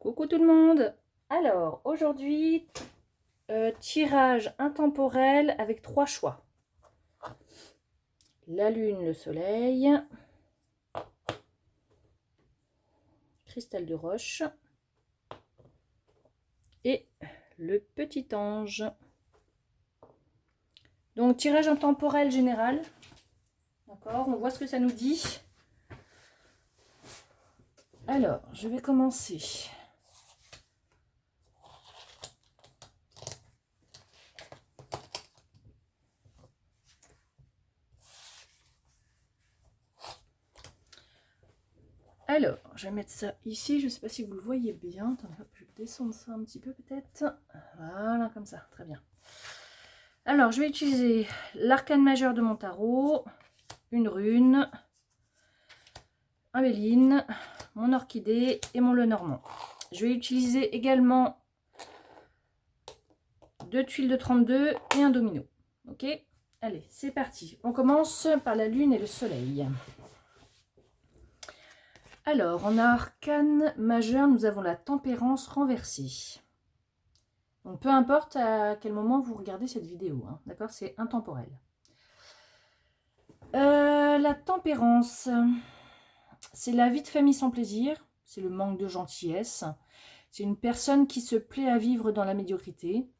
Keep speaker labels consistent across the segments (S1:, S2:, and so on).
S1: Coucou tout le monde. Alors, aujourd'hui, tirage intemporel avec 3 choix. La lune, le soleil, cristal de roche et le petit ange. Donc, tirage intemporel général. D'accord, on voit ce que ça nous dit. Alors, je vais commencer. Alors, je vais mettre ça ici. Je ne sais pas si vous le voyez bien. Attends, hop, je vais descendre ça un petit peu peut-être. Voilà, comme ça. Très bien. Alors, je vais utiliser l'arcane majeur de mon tarot, une rune, un béline, mon orchidée et mon Lenormand. Je vais utiliser également 2 tuiles de 32 et un domino. Ok, allez, c'est parti. On commence par la lune et le soleil. Alors, en arcane majeur, nous avons la tempérance renversée. Donc, peu importe à quel moment vous regardez cette vidéo, hein, d'accord, c'est intemporel. La tempérance, c'est la vie de famille sans plaisir, c'est le manque de gentillesse, c'est une personne qui se plaît à vivre dans la médiocrité,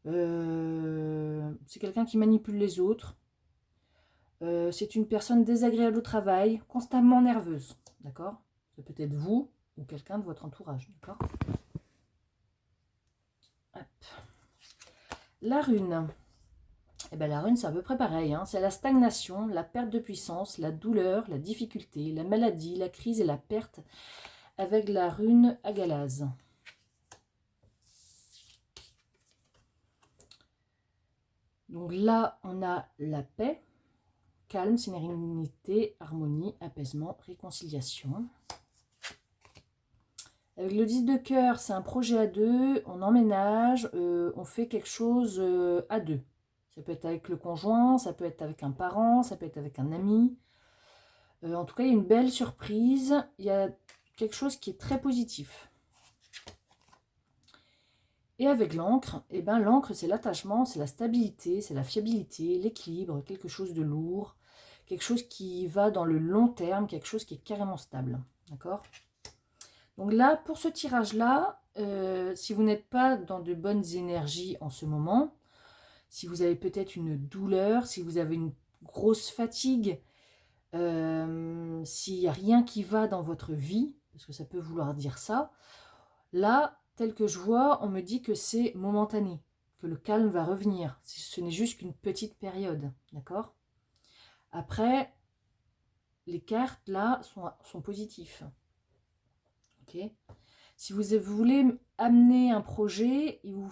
S1: c'est quelqu'un qui manipule les autres, c'est une personne désagréable au travail, constamment nerveuse, d'accord? Ça peut être vous ou quelqu'un de votre entourage, d'accord? La rune. Eh ben, la rune, c'est à peu près pareil, hein. C'est la stagnation, la perte de puissance, la douleur, la difficulté, la maladie, la crise et la perte avec la rune Agalaz. Donc là, on a la paix, calme, sérénité, harmonie, apaisement, réconciliation. Avec le 10 de cœur, c'est un projet à deux, on emménage, on fait quelque chose à deux. Ça peut être avec le conjoint, ça peut être avec un parent, ça peut être avec un ami. En tout cas, il y a une belle surprise, il y a quelque chose qui est très positif. Et avec l'encre, eh ben, l'encre, c'est l'attachement, c'est la stabilité, c'est la fiabilité, l'équilibre, quelque chose de lourd, quelque chose qui va dans le long terme, quelque chose qui est carrément stable. D'accord ? Donc là, pour ce tirage-là, si vous n'êtes pas dans de bonnes énergies en ce moment, si vous avez peut-être une douleur, si vous avez une grosse fatigue, s'il n'y a rien qui va dans votre vie, parce que ça peut vouloir dire ça, là, tel que je vois, on me dit que c'est momentané, que le calme va revenir. Ce n'est juste qu'une petite période, d'accord ? Après, les cartes, là, sont positifs. Ok ? Si vous voulez amener un projet, il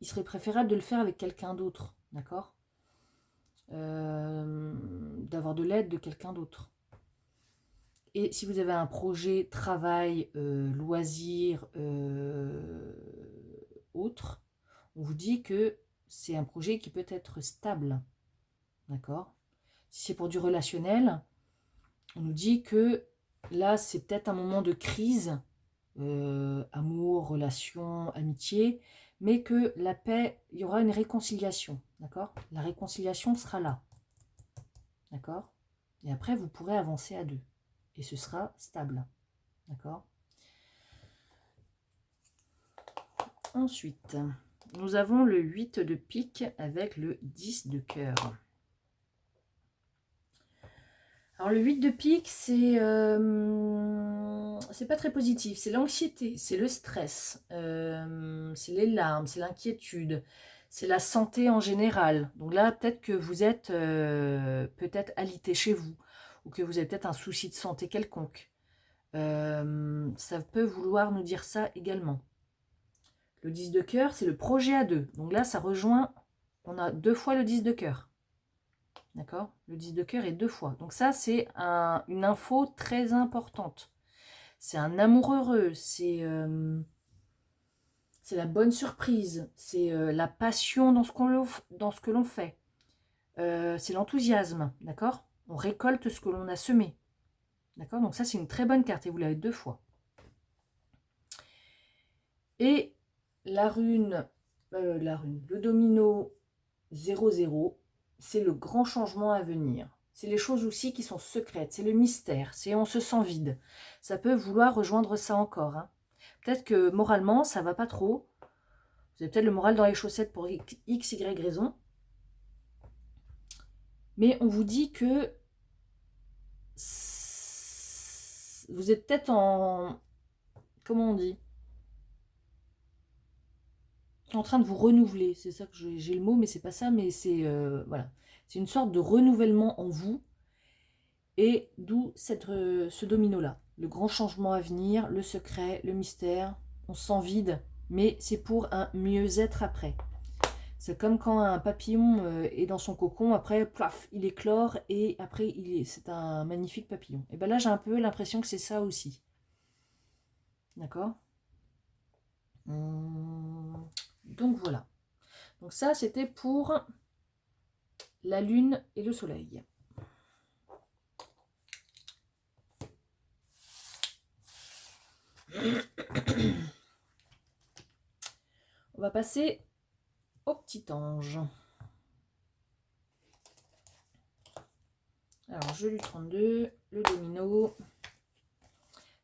S1: serait préférable de le faire avec quelqu'un d'autre, d'accord ? D'avoir de l'aide de quelqu'un d'autre. Et si vous avez un projet, travail, loisir, autre, on vous dit que c'est un projet qui peut être stable, d'accord ? Si c'est pour du relationnel, on nous dit que là, c'est peut-être un moment de crise, amour, relation, amitié, mais que la paix, il y aura une réconciliation, d'accord ? La réconciliation sera là, d'accord ? Et après, vous pourrez avancer à deux, et ce sera stable, d'accord ? Ensuite, nous avons le 8 de pique avec le 10 de cœur. Alors le 8 de pique, c'est pas très positif, c'est l'anxiété, c'est le stress, c'est les larmes, c'est l'inquiétude, c'est la santé en général. Donc là, peut-être que vous êtes peut-être alité chez vous, ou que vous avez peut-être un souci de santé quelconque. Ça peut vouloir nous dire ça également. Le 10 de cœur, c'est le projet à deux. Donc là, ça rejoint, on a 2 fois le 10 de cœur. D'accord ? Le 10 de cœur est 2 fois. Donc ça, c'est une info très importante. C'est un amour heureux, c'est la bonne surprise, c'est la passion dans ce que l'on fait. C'est l'enthousiasme, d'accord ? On récolte ce que l'on a semé. D'accord ? Donc ça, c'est une très bonne carte et vous l'avez 2 fois. Et le domino 00, c'est le grand changement à venir. C'est les choses aussi qui sont secrètes, c'est le mystère, c'est on se sent vide. Ça peut vouloir rejoindre ça encore. Hein. Peut-être que moralement, ça va pas trop. Vous avez peut-être le moral dans les chaussettes pour X, Y raison. Mais on vous dit que vous êtes peut-être en... Comment on dit? En train de vous renouveler. C'est ça que j'ai le mot, mais c'est pas ça. Mais c'est voilà. C'est une sorte de renouvellement en vous. Et d'où ce domino-là. Le grand changement à venir, le secret, le mystère. On se sent vide, mais c'est pour un mieux-être après. C'est comme quand un papillon est dans son cocon, après, plaf, il éclore et après, c'est un magnifique papillon. Et bien là, j'ai un peu l'impression que c'est ça aussi. D'accord? Donc voilà. Donc ça, c'était pour la lune et le soleil. On va passer au petit ange. Alors, jeu du 32, le domino,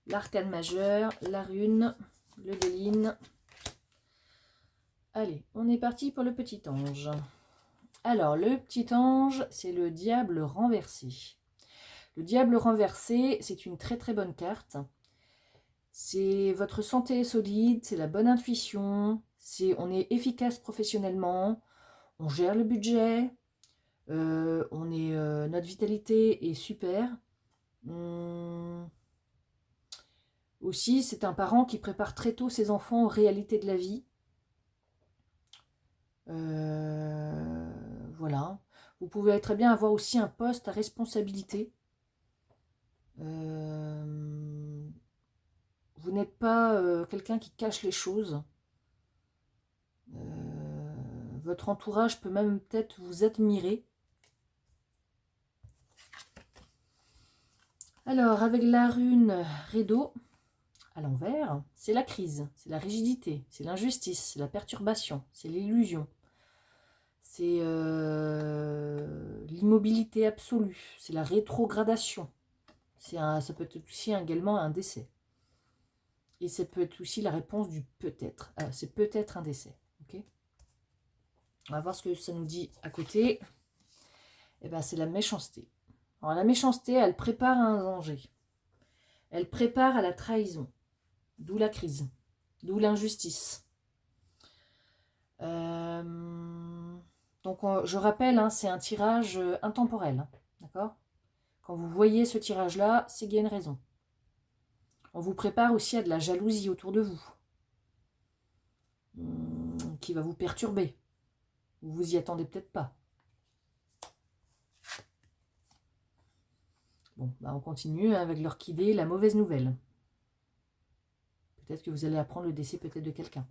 S1: l'arcane majeur, la rune, le déline. Allez, on est parti pour le petit ange. Alors, le petit ange, c'est le diable renversé. Le diable renversé, c'est une très très bonne carte. C'est votre santé est solide, c'est la bonne intuition, on est efficace professionnellement, on gère le budget, notre vitalité est super. Aussi, c'est un parent qui prépare très tôt ses enfants aux réalités de la vie. Voilà. Vous pouvez très bien avoir aussi un poste à responsabilité. Vous n'êtes pas quelqu'un qui cache les choses. Votre entourage peut même peut-être vous admirer. Alors, avec la rune rideau, à l'envers, c'est la crise, c'est la rigidité, c'est l'injustice, c'est la perturbation, c'est l'illusion. C'est l'immobilité absolue, c'est la rétrogradation. Ça peut être aussi également un décès. Et ça peut être aussi la réponse du peut-être. C'est peut-être un décès. Okay, on va voir ce que ça nous dit à côté. Eh ben, c'est la méchanceté. Alors la méchanceté, elle prépare à un danger. Elle prépare à la trahison. D'où la crise. D'où l'injustice. Donc je rappelle, hein, c'est un tirage intemporel. D'accord ? Quand vous voyez ce tirage-là, c'est qu'il y a une raison. On vous prépare aussi à de la jalousie autour de vous. Qui va vous perturber. Vous y attendez peut-être pas. Bon, bah on continue avec l'orchidée, la mauvaise nouvelle. Peut-être que vous allez apprendre le décès peut-être de quelqu'un.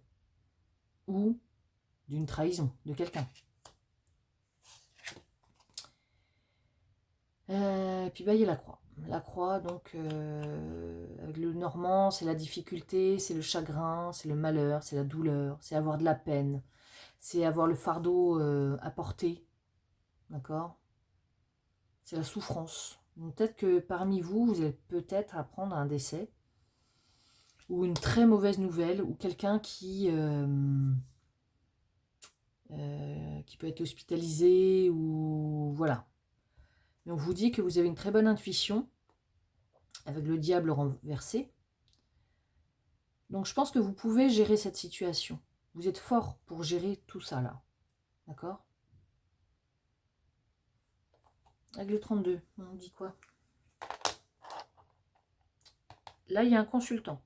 S1: Ou d'une trahison de quelqu'un. Puis bah, il y a la croix. La croix, donc, avec le normand, c'est la difficulté, c'est le chagrin, c'est le malheur, c'est la douleur, c'est avoir de la peine, c'est avoir le fardeau à porter. D'accord ? C'est la souffrance. Peut-être que parmi vous, vous allez peut-être apprendre un décès ou une très mauvaise nouvelle ou quelqu'un qui peut être hospitalisé ou voilà. Mais on vous dit que vous avez une très bonne intuition avec le diable renversé. Donc je pense que vous pouvez gérer cette situation. Vous êtes fort pour gérer tout ça là. D'accord ? Avec le 32, on dit quoi ? Là, il y a un consultant.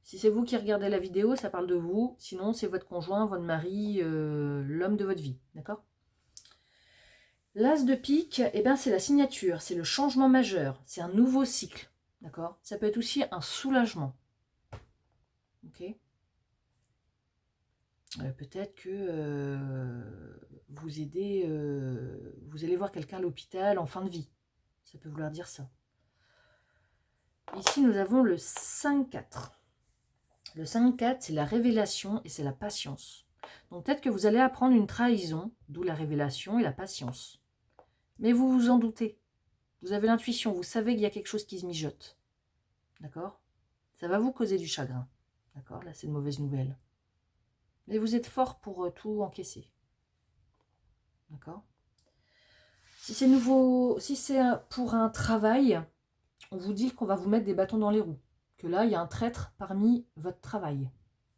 S1: Si c'est vous qui regardez la vidéo, ça parle de vous. Sinon, c'est votre conjoint, votre mari, l'homme de votre vie. D'accord ? L'as de pique, eh ben, c'est la signature, c'est le changement majeur, c'est un nouveau cycle. D'accord ? Ça peut être aussi un soulagement. Ok ? Peut-être que vous aidez, vous allez voir quelqu'un à l'hôpital en fin de vie. Ça peut vouloir dire ça. Ici, nous avons le 5-4. Le 5-4, c'est la révélation et c'est la patience. Donc peut-être que vous allez apprendre une trahison, d'où la révélation et la patience. Mais vous vous en doutez. Vous avez l'intuition, vous savez qu'il y a quelque chose qui se mijote. D'accord? Ça va vous causer du chagrin. D'accord? Là, c'est une mauvaise nouvelle. Mais vous êtes fort pour tout encaisser. D'accord? Si c'est nouveau, si c'est pour un travail, on vous dit qu'on va vous mettre des bâtons dans les roues. Que là, il y a un traître parmi votre travail.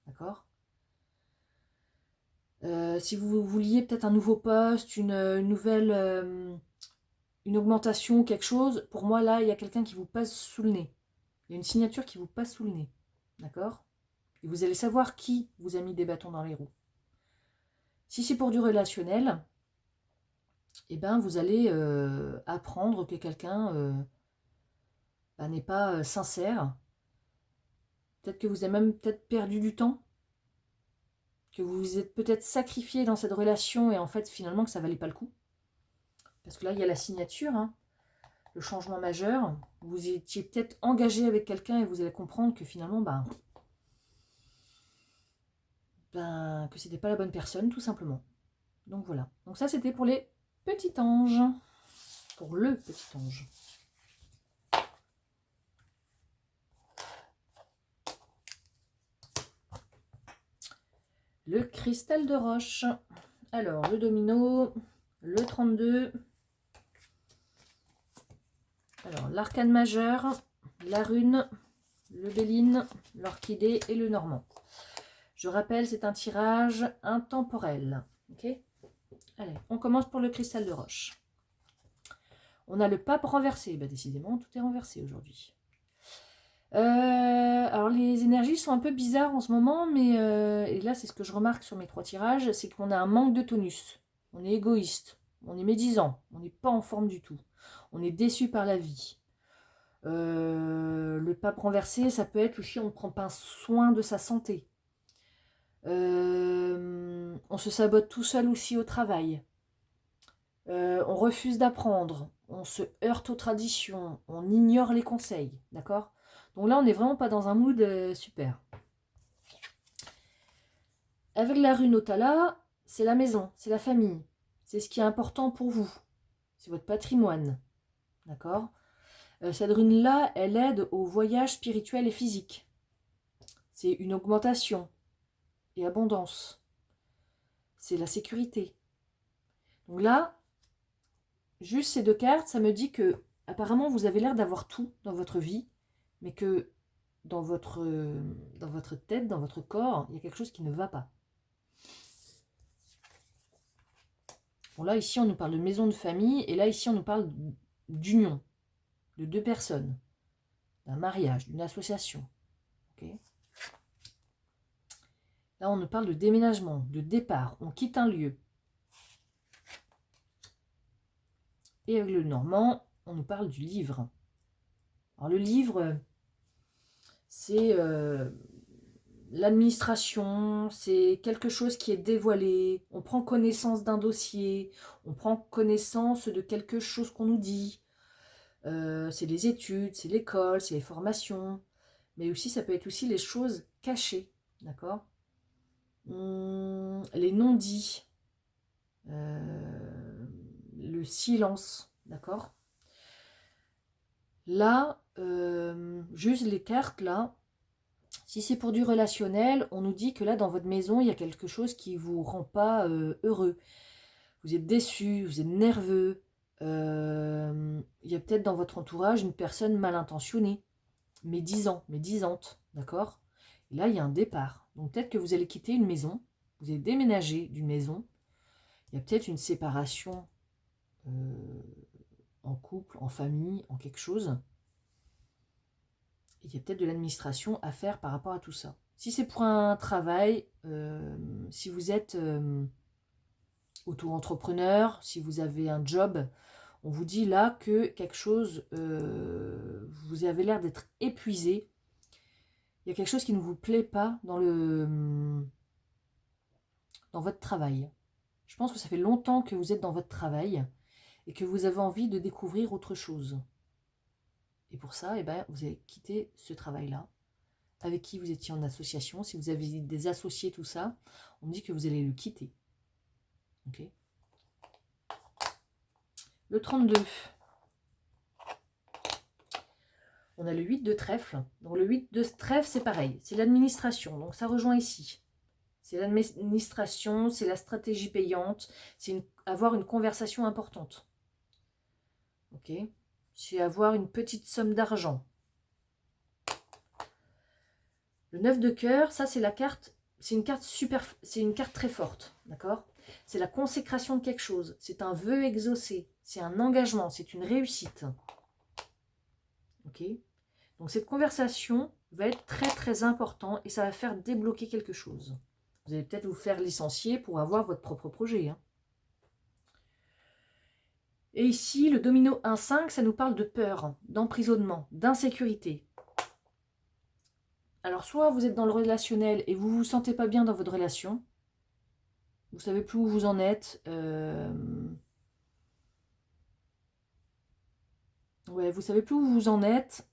S1: D'accord? Si vous vouliez peut-être un nouveau poste, une nouvelle, une augmentation, quelque chose, pour moi, là, il y a quelqu'un qui vous passe sous le nez. Il y a une signature qui vous passe sous le nez. D'accord? Et vous allez savoir qui vous a mis des bâtons dans les roues. Si c'est pour du relationnel, eh ben, vous allez apprendre que quelqu'un n'est pas sincère. Peut-être que vous avez même peut-être perdu du temps. Que vous vous êtes peut-être sacrifié dans cette relation et en fait, finalement, que ça ne valait pas le coup. Parce que là, il y a la signature, hein, le changement majeur. Vous étiez peut-être engagé avec quelqu'un et vous allez comprendre que finalement, que c'était pas la bonne personne, tout simplement. Donc voilà. Donc ça, c'était pour les petits anges. Pour le petit ange. Le cristal de roche. Alors, le domino, le 32. Alors, l'arcane majeur, la rune, le béline, l'orchidée et le normand. Je rappelle, c'est un tirage intemporel. Ok? Allez, on commence pour le cristal de roche. On a le pape renversé. Bah, décidément, tout est renversé aujourd'hui. Alors, les énergies sont un peu bizarres en ce moment, mais et là, c'est ce que je remarque sur mes 3 tirages, c'est qu'on a un manque de tonus. On est égoïste, on est médisant, on n'est pas en forme du tout. On est déçu par la vie. Le pape renversé, ça peut être aussi on ne prend pas soin de sa santé. On se sabote tout seul aussi au travail. On refuse d'apprendre. On se heurte aux traditions. On ignore les conseils. D'accord? Donc là, on n'est vraiment pas dans un mood super. Avec la rune Otala, c'est la maison, c'est la famille. C'est ce qui est important pour vous. C'est votre patrimoine. D'accord? Cette rune-là, elle aide au voyage spirituel et physique. C'est une augmentation et abondance. C'est la sécurité. Donc là, juste ces 2 cartes, ça me dit que apparemment vous avez l'air d'avoir tout dans votre vie, mais que dans votre tête, dans votre corps, il y a quelque chose qui ne va pas. Bon là, ici, on nous parle de maison de famille, et là, ici, on nous parle d'union, de 2 personnes, d'un mariage, d'une association. Okay. Là, on nous parle de déménagement, de départ, on quitte un lieu. Et avec le normand, on nous parle du livre. Alors le livre, c'est l'administration, c'est quelque chose qui est dévoilé. On prend connaissance d'un dossier, on prend connaissance de quelque chose qu'on nous dit. C'est les études, c'est l'école, c'est les formations. Mais aussi, ça peut être aussi les choses cachées, d'accord? Les non-dits, le silence, d'accord? Là, juste les cartes, là, si c'est pour du relationnel, on nous dit que là, dans votre maison, il y a quelque chose qui ne vous rend pas heureux. Vous êtes déçu, vous êtes nerveux. Il y a peut-être dans votre entourage une personne mal intentionnée, médisante, d'accord? Et là, il y a un départ. Donc peut-être que vous allez quitter une maison, vous allez déménager d'une maison. Il y a peut-être une séparation en couple, en famille, en quelque chose. Il y a peut-être de l'administration à faire par rapport à tout ça. Si c'est pour un travail, si vous êtes auto-entrepreneur, si vous avez un job, on vous dit là que quelque chose, vous avez l'air d'être épuisé. Il y a quelque chose qui ne vous plaît pas dans votre travail. Je pense que ça fait longtemps que vous êtes dans votre travail et que vous avez envie de découvrir autre chose. Et pour ça, eh ben, vous allez quitter ce travail-là avec qui vous étiez en association, si vous avez des associés, tout ça, on me dit que vous allez le quitter. Ok. Le 32. On a le 8 de trèfle. Donc le 8 de trèfle, c'est pareil. C'est l'administration. Donc ça rejoint ici. C'est l'administration, c'est la stratégie payante, c'est avoir une conversation importante. Ok. C'est avoir une petite somme d'argent. Le 9 de cœur, ça c'est la carte, c'est une carte super, c'est une carte très forte, d'accord? C'est la consécration de quelque chose, c'est un vœu exaucé, c'est un engagement, c'est une réussite. Ok? Donc cette conversation va être très très importante et ça va faire débloquer quelque chose. Vous allez peut-être vous faire licencier pour avoir votre propre projet. Hein. Et ici, le domino 1-5, ça nous parle de peur, d'emprisonnement, d'insécurité. Alors, soit vous êtes dans le relationnel et vous ne vous sentez pas bien dans votre relation, vous ne savez plus où vous en êtes, ouais, vous ne savez plus où vous en êtes,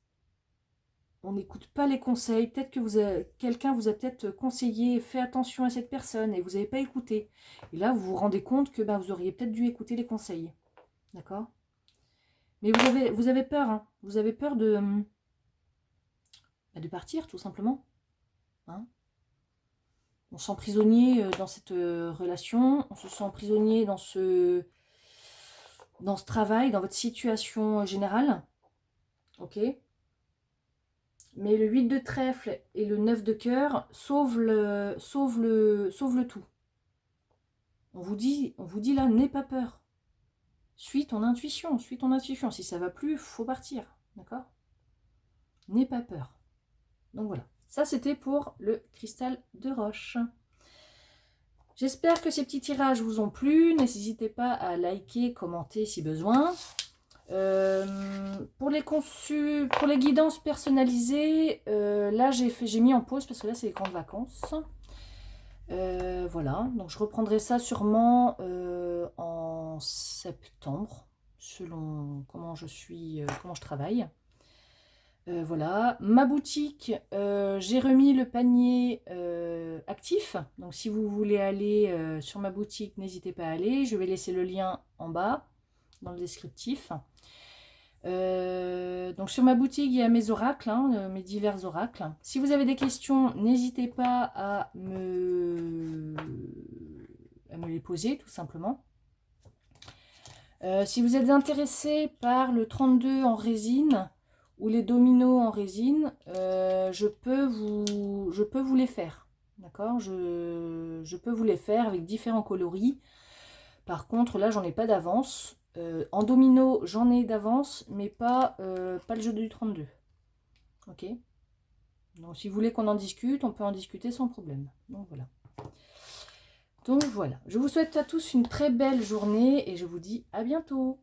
S1: on n'écoute pas les conseils, peut-être que quelqu'un vous a peut-être conseillé, fait attention à cette personne et vous n'avez pas écouté. Et là, vous vous rendez compte que vous auriez peut-être dû écouter les conseils, d'accord? Mais vous avez peur, hein, vous avez peur de partir, tout simplement. Hein. On se sent prisonnier dans cette relation, on se sent prisonnier dans ce travail, dans votre situation générale. Ok. Mais le 8 de trèfle et le 9 de cœur sauvent le tout. On vous dit là, n'aie pas peur. Suis ton intuition, suis ton intuition. Si ça va plus, faut partir. D'accord? N'aie pas peur. Donc voilà. Ça, c'était pour le cristal de roche. J'espère que ces petits tirages vous ont plu. N'hésitez pas à liker, commenter si besoin. Pour les guidances personnalisées, là j'ai mis en pause parce que là c'est les grandes vacances. Voilà, donc je reprendrai ça sûrement en septembre, selon comment je suis, comment je travaille. Voilà, ma boutique, j'ai remis le panier actif. Donc si vous voulez aller sur ma boutique, n'hésitez pas à aller. Je vais laisser le lien en bas dans le descriptif. Donc sur ma boutique, il y a mes oracles, hein, mes divers oracles. Si vous avez des questions, n'hésitez pas à me les poser, tout simplement. Si vous êtes intéressé par le 32 en résine ou les dominos en résine, je peux vous les faire. D'accord, je peux vous les faire avec différents coloris. Par contre, là, j'en ai pas d'avance. En domino, j'en ai d'avance, mais pas le jeu du 32. Ok. Donc, si vous voulez qu'on en discute, on peut en discuter sans problème. Donc, voilà. Je vous souhaite à tous une très belle journée et je vous dis à bientôt.